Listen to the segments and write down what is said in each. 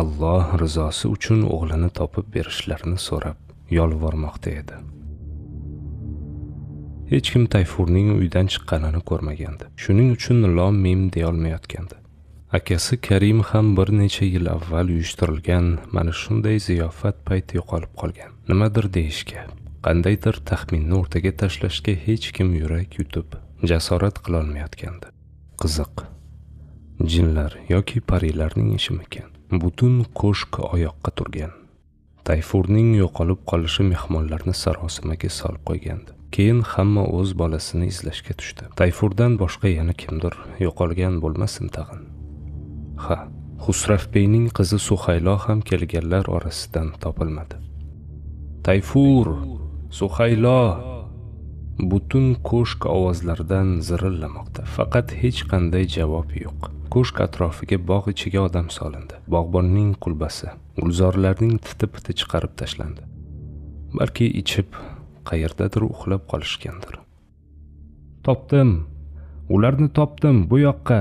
Alloh rizosi uchun o'g'lini topib berishlarini so'rab yolvormoqda edi. Hech kim Tayfurning uydan chiqqanini ko'rmagandi. Shuning uchun lom-mim deya olmayotgandi. Akasi Karim ham bir necha yil avval uyushtirilgan mana shunday ziyofat payti yo'qolib qolgan. Nimadir deyishga, qandaydir taxminni o'rtaga tashlashga hech kim yurak yutib jasorat qila olmayotgandi. Qiziq, jinlar yoki parilarning ishimikan? Butun ko'shk oyoqqa turgan. Tayfurning yo'qolib qolishi mehmonlarni sarosimaga solib qo'ygandi. Keyin hamma o'z bolasini izlashga tushdi. Tayfurdan boshqa yana kimdir yo'qolgan bo'lmasin tag'in. Ha, Xusrafbeyning qizi Suhaylo ham kelganlar orasidan topilmadi. Tayfur, Suhaylo! Butun ko'shk ovozlardan zirillamoqda, faqat hech qanday javob yo'q. Ko'shk atrofiga bog' ichiga odam solindi. Bog'bonning kulbasi, gulzorlarning titi-piti chiqarib tashlandi. Balki ichib qayerdadir uxlab qolishgandir. Topdim! Ularni topdim, bu yoqqa!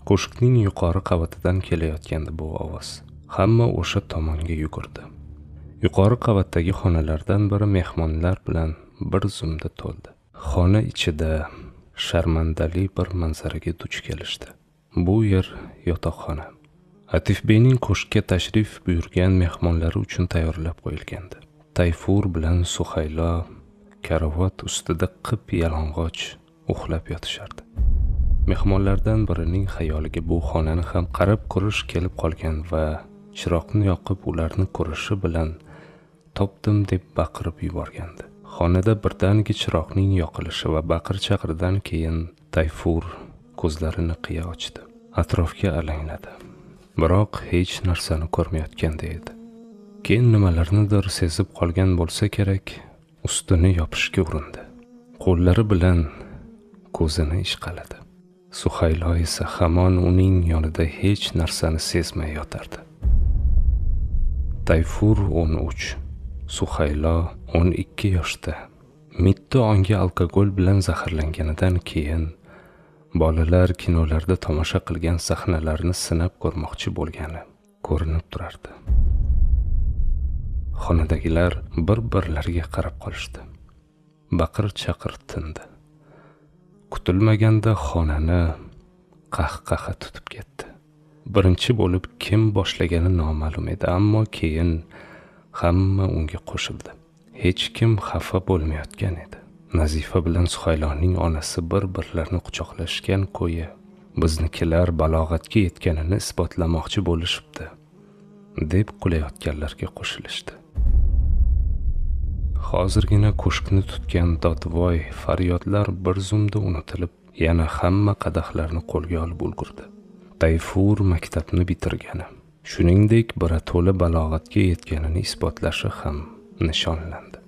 Ko'shkning yuqori qavatidan kelayotgandi bu ovoz. Hamma o'sha tomonga yugurdi. Yuqori qavatdagi xonalardan biri mehmonlar bilan bir zumda to'ldi. Xona ichida sharmandali bir manzaraga duch kelishdi. Bu yer yotoqxona. Atifbeyning ko'shkka tashrif buyurgan mehmonlari uchun tayyorlab qo'yilgandi. Tayfur bilan Suhaylo karavot ustida qip-yalang'och uxlab yotishardi. Mehmonlardan birining xayoliga bu xonani ham qarab ko'rish kelib qolgan va chiroqni yoqib ularni ko'rishi bilan topdim deb baqirib yuborgandi. Xonada birdaniga chiroqning yoqilishi va baqir-chaqirdan keyin Tayfur ko'zlarini qiya ochdi. Atrofga alangladi. Biroq hech narsani ko'rmayotganda edi. Keyin nimalarnidir sezib qolgan bo'lsa kerak, ustini yopishga urindi. Qo'llari bilan ko'zini ishqaladi. Suhaylo esa hamon uning yonida hech narsani sezmay yotardi. Tayfur 13, Suhaylo 12 yoshda. Mitti ongi alkogol bilan zaharlanganidan keyin bolalar kinolarda tomosha qilgan sahnalarni sinab ko'rmoqchi bo'lgani ko'rinib turardi. Xonadagilar bir-birlariga qarab qolishdi. Baqir-chaqir tindi. Kutilmaganda xonani qahqaha tutib ketdi. Birinchi bo'lib kim boshlagani noma'lum edi, ammo keyin hamma unga qo'shildi. Hech kim xafa bo'lmayotgan edi. Nazifa bilan Suhayloning onasi bir-birlarini quchoqlashgan ko'yi biznikilar balog'atga yetganini isbotlamoqchi bo'lishibdi deb kulayotganlarga qo'shilishdi. Hozirgina ko'shkni tutgan dodvoy faryodlar bir zumda unutilib, yana hamma qadahlarni qo'lga olib ulgurdi. Tayfur maktabni bitirgani, shuningdek birato'la balog'atga yetganini isbotlashi ham nishonlandi.